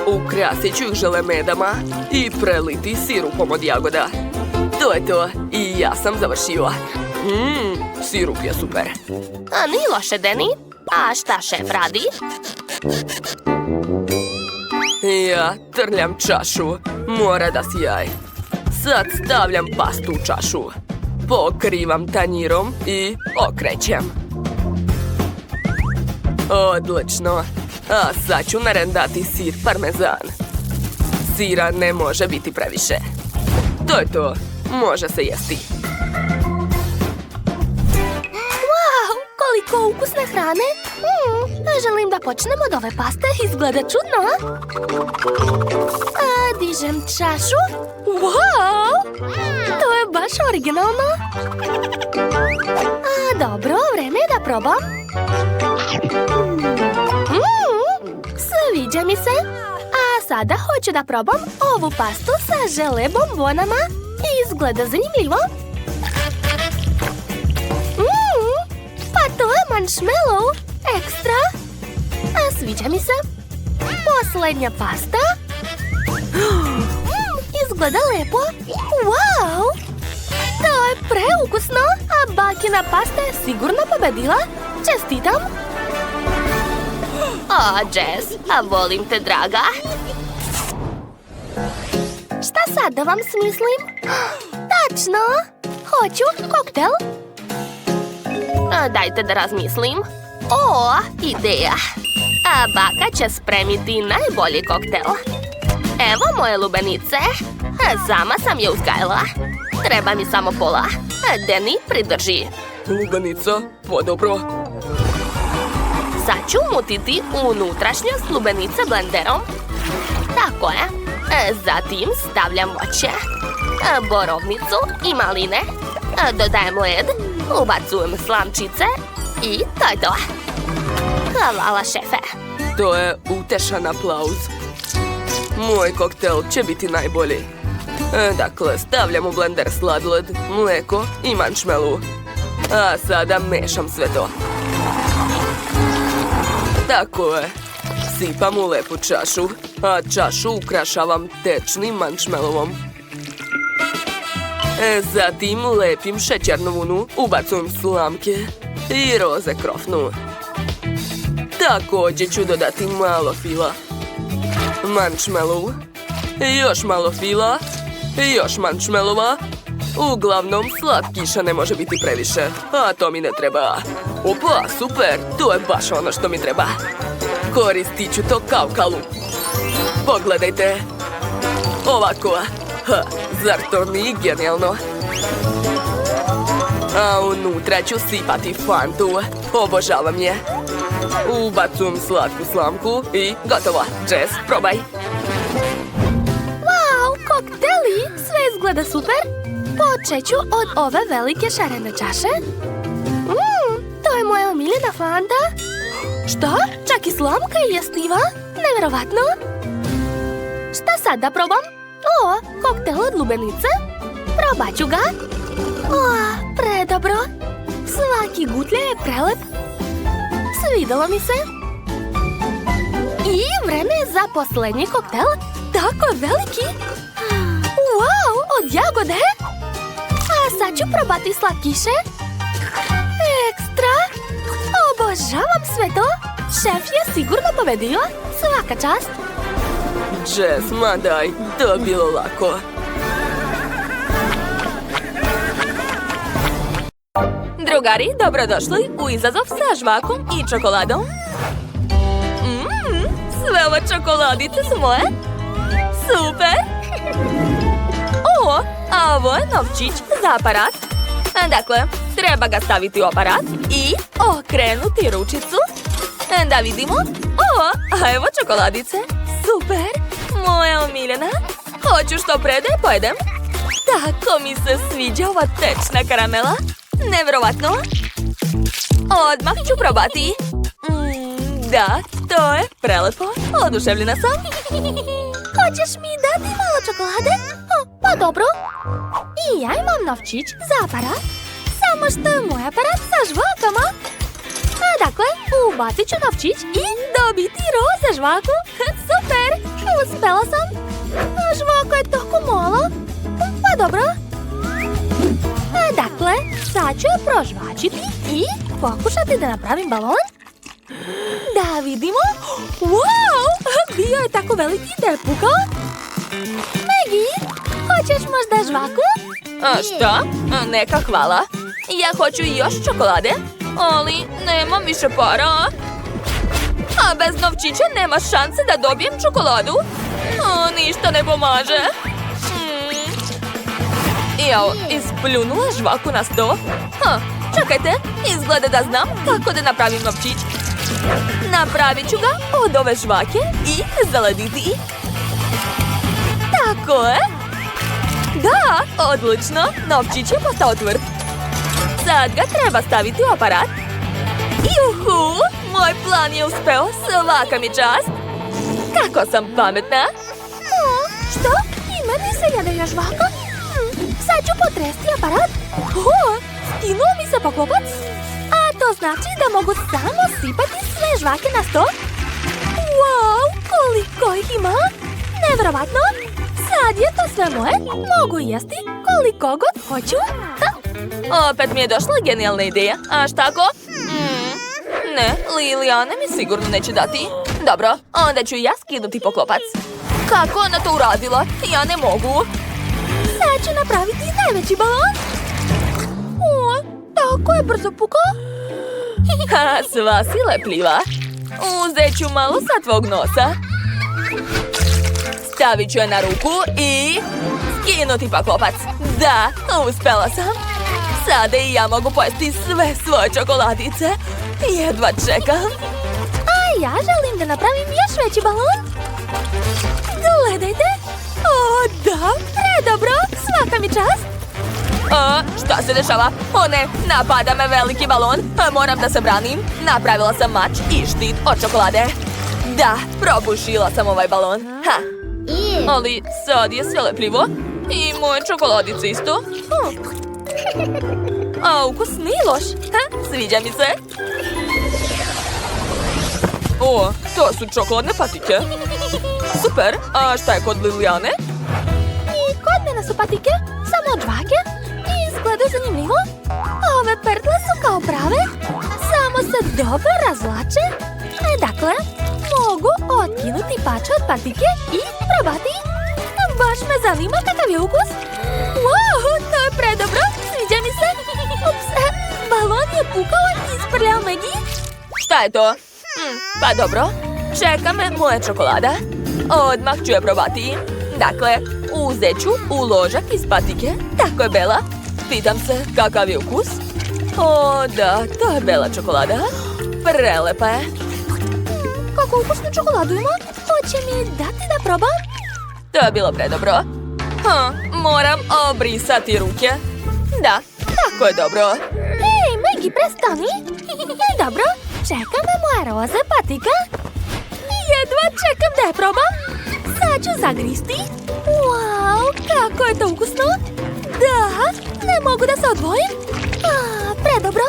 Ukrasit ću ih žele medama i preliti sirupom od jagoda. To je to. I ja sam završila. Sirup je super. Nije loše, Danny. A šta šef radi? Ja trljam čašu. Mora da sjaj. Sad stavljam pastu u čašu. Pokrivam tanjirom i okrećem. Odlično. A sad ću narendati sir parmezan. Sira ne može biti previše. To je to. Može se jesti. Wow, koliko ukusne hrane. Želim da počnem od ove paste. Izgleda čudno. Dižem čašu. Wow, to je baš originalno. Dobro, vreme je da probam. Sviđa mi se. A sada hoću da probam ovu pastu sa žele bombonama. Izgleda zanimljivo. Pa to je marshmallow. Ekstra. A sviđa mi se. Poslednja pasta. Izgleda lepo. Wow. To je preukusno. A bakina pasta je sigurno pobedila. Čestitam. O, Jess, volim te, draga. Šta sad da vam smislim? Tačno. Hoću koktel. Dajte da razmislim. O, ideja. Baka će spremiti najbolji koktel. Evo moje lubenice. Sama sam je uzgajala. Treba mi samo pola. Danny, pridrži. Lubenica, pa dobro. Sad ću umutiti unutrašnjost lubenice blenderom. Tako je. Zatim stavljam voće, borovnicu i maline. Dodajem led, ubacujem slamčice i to je to. Hvala, šefe. To je utešan aplauz. Moj koktel će biti najbolji. Dakle, stavljam u blender sladoled, mleko i mančmelu. A sada mešam sve to. Tako je. Sipam u lepu čašu, a čašu ukrašavam tečnim mančmelovom. Zatim lepim šećernu vunu, ubacujem slamke i roze krofnu. Također ću dodati malo fila. Mančmelu, još malo fila, još mančmelova. Uglavnom, slatkiša ne može biti previše, a to mi ne treba. Opa, super, to je baš ono što mi treba. Koristit ću to kao kalup. Pogledajte. Ovako. Ha, zar to nije genijalno? A unutra ću sipati fantu. Obožavam je. Ubacujem slatku slamku i gotovo. Jess, probaj. Wow, kokteli! Sve izgleda super! Počet ću od ove velike šarene čaše. To je moja omiljena fanta. Što? Čak i slamka je jestiva? Nevjerovatno! Šta sad da probam? O, koktel od lubenice. Probat ću ga. O, predobro. Svaki gutlje je prelep. Svidelo mi se. I vreme je za posljednji koktel. Tako veliki. Wow, od jagode. A sad ću probati slatkiše. Ekstra. Obožavam sve to. Šef je sigurno pobedio. Svaka čast. Jess, ma daj, to je bilo lako. Drugari, dobrodošli u izazov sa žvakom i čokoladom. Sve ove čokoladice su moje. Super! O, a ovo je novčić za aparat. Dakle, treba ga staviti u aparat i okrenuti ručicu. Da vidimo. O, a evo čokoladice. Super! Moja omiljena. Hoću što pre da je pojedem. Tako mi se sviđa ova tečna karamela. Nevjerovatno. Odmah ću probati. Da, to je prelepo. Oduševljena sam. Hoćeš mi dati malo čokolade? O, pa dobro. I ja imam novčić za aparat. Samo što je moj aparat sa žvakama. A dakle, ubacit ću novčić i dobiti roze žvaku. Super, uspela sam. Žvaka je tako malo. Pa dobro. Dakle, sad ću je prožvačiti i pokušati da napravim balon. Da vidimo. Wow, bio je tako veliki da je pukao. Maggie, hoćeš možda žvaku? A šta? Neka hvala. Ja hoću još čokolade, ali nemam više para. A bez novčića nema šanse da dobijem čokoladu. Ništa ne pomaže. Jao, ispljunula žvaku na sto. Čekajte, izgleda da znam kako da napravim novčić. Napravit ću ga od ove žvake i zalediti. Tako je. Da, odlično. Novčić je postao tvrd. Sad ga treba staviti u aparat. Juhu, moj plan je uspeo. Svaka mi čast. Kako sam pametna. Što? I meni se jede žvaka? Sad ću potresti aparat. Skinuo mi se poklopac. A to znači da mogu samo sipati sve žvake na sto? Wow, koliko ih ima. Nevjerovatno. Sad je to sve moje. Mogu jesti koliko god hoću. Opet mi je došla genijalna ideja. A šta ako? Ne, Lilijana mi sigurno neće dati. Dobro, onda ću ja skinuti poklopac. Kako ona to uradila? Ja ne mogu. Sad ću napraviti najveći balon. O, tako je brzo pukao. Sva si lepljiva. Uzet ću malo sa tvog nosa. Stavit ću je na ruku i skinuti poklopac. Da, uspela sam. Sada i ja mogu pojesti sve svoje čokoladice. Jedva čekam. A ja želim da napravim još veći balon. Gledajte. O, da, predobro. Svaka mi čast. Šta se dešava? O ne, napada me veliki balon. Moram da se branim. Napravila sam mač i štit od čokolade. Da, probušila sam ovaj balon. Ali sad je sve lepljivo. I moje čokoladice isto. A ukus nije loš. Sviđa mi se. O, to su čokoladne patike. Super, a šta je kod Lilijane? I kod mene su patike, samo od žvake. I izgledaju zanimljivo. Ove pertle su kao prave. Samo se dobro razvlače. Dakle, mogu otkinuti pače od patike i probati. Baš me zanima kakav je ukus. Wow, to je predobro. Sviđa mi se. Ups, balon je pukao i isprljao Maggie. Šta je to? Pa dobro, čeka me moja čokolada. Odmah ću je probati. Dakle, uzet ću uložak iz patike. Tako je, Bela. Pitam se, kakav je ukus? O, da, to je Bela čokolada. Prelepa je. Kako ukusnu čokoladu ima? Hoće mi dati da probam? To je bilo predobro. Moram obrisati ruke. Da, tako je dobro. Ej, Maggie, prestani. Dobro, čeka me moja roza patika. Jedva čekam da je probam. Sad ću zagristi. Wow, kako je to ukusno. Da, ne mogu da se odvojim. Predobro.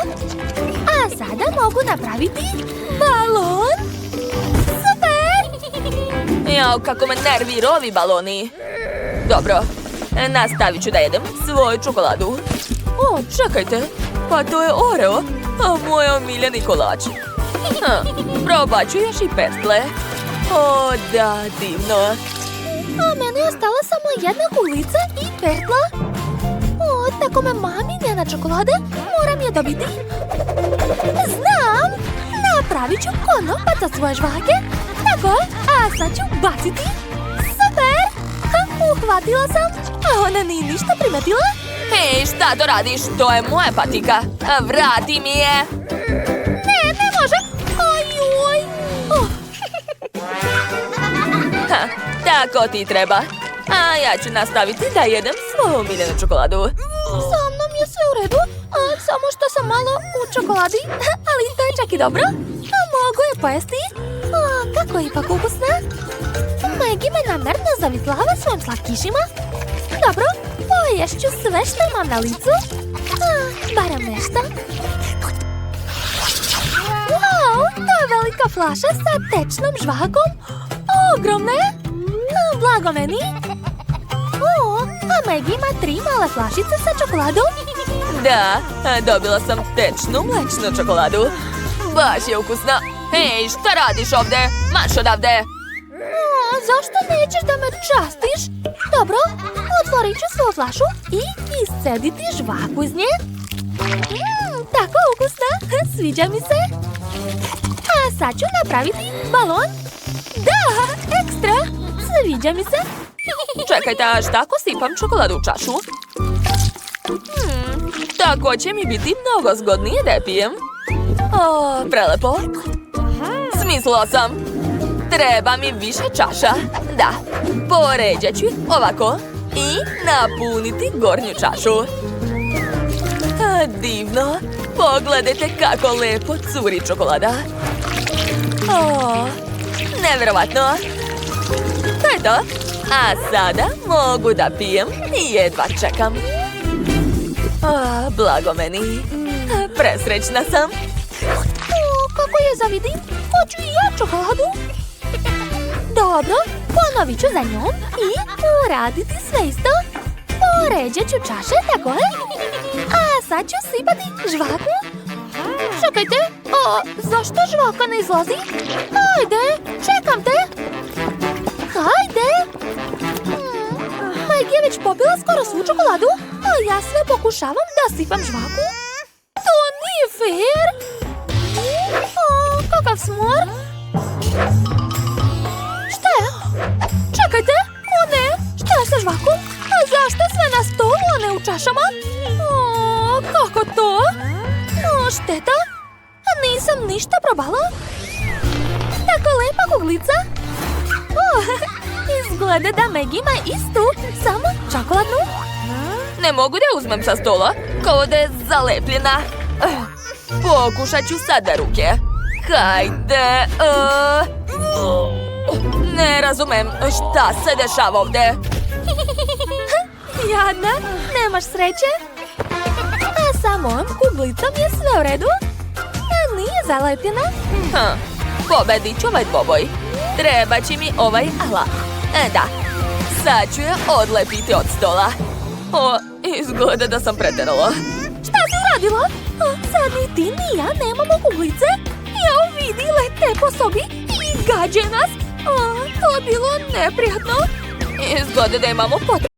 A sada mogu napraviti balon. Super! Jao, kako me nerviraju ovi baloni. Dobro, nastavit ću da jedem svoju čokoladu. O, čekajte, pa to je Oreo, a moj omiljeni kolač. Probat ću još i pestle. O, da, divno. A meni je ostala samo jedna kulica i pertla. O, tako me mami njena čokolade, moram je dobiti. Znam, napravit ću konopac od svoje žvake. Tako je, a sad ću baciti. Super! Uhvatila sam, a ona nije ništa primetila. Hej, šta to radiš? To je moja patika. Vrati mi je. Ne može. Ajuj. Tako ti treba. A ja ću nastaviti da jedem svoju omiljenu čokoladu. Sa mnom je sve u redu, samo što sam malo u čokoladi, ali to je čak i dobro. Mogu je pojesti. Kako je ipak ukusna. Maggie me namjerno zavitlava svojim slatkišima. Dobro, poješću sve što imam na licu. Barem nešto. Wow, to je velika flaša sa tečnom žvakom. Ogromna je. Blago meni. A Maggie ima 3 male flašice sa čokoladom. Da, dobila sam tečnu mlečnu čokoladu. Baš je ukusna. Hej, šta radiš ovde? Marš odavde. Zašto nećeš da me častiš? Dobro, otvorit ću svoju flašu i iscediti žvaku iz nje. Tako ukusna, sviđa mi se. A sad ću napraviti balon. Da, ekstra, sviđa mi se. Čekajte, a šta ako sipam čokoladu u čašu? Tako će mi biti mnogo zgodnije da je pijem. O, prelepo. Smislila sam. Treba mi više čaša. Da, poređat ću ih ovako i napuniti gornju čašu. Divno. Pogledajte kako lepo curi čokolada. Nevjerovatno. To je to. A sada mogu da pijem i jedva čekam. Blago meni. Presrećna sam. Kako je zavidim, hoću i ja čokoladu. Dobro, ponovit ću za njom i uraditi sve isto. Poređat ću čaše, tako je. A sad ću sipati žvaku. Čekajte, zašto žvaka ne izlazi? Ajde, čekam te. Ajde. Maggie je već popila skoro svu čokoladu, a ja sve pokušavam da sipam žvaku. To nije fair. Kakav smor. Šta je? Čekajte, o ne, šta je sa žvakom? A zašto sve na stolu, a ne u čašama? Kako to? Šteta, nisam ništa probala. Tako lepa kuglica. Izgleda da Maggie ima istu, samo čokoladnu. Ne mogu da je uzmem sa stola, kao da je zalepljena. Pokušat ću sada ruke. Hajde. Ne razumem šta se dešava ovde. Jadna, nemaš sreće. A sa mojom kuglicom je sve u redu. A nije zalepljena. Pobedit ću ovaj dvoboj. Treba će mi ovaj alat. Da, sad ću je odlepiti od stola. Izgleda da sam preterala. Šta si uradila? Sad ni ti ni ja nemamo kuglice. Jao, vidi, lete po sobi i gađe nas. To je bilo neprijatno. Izgleda da imamo potrebu.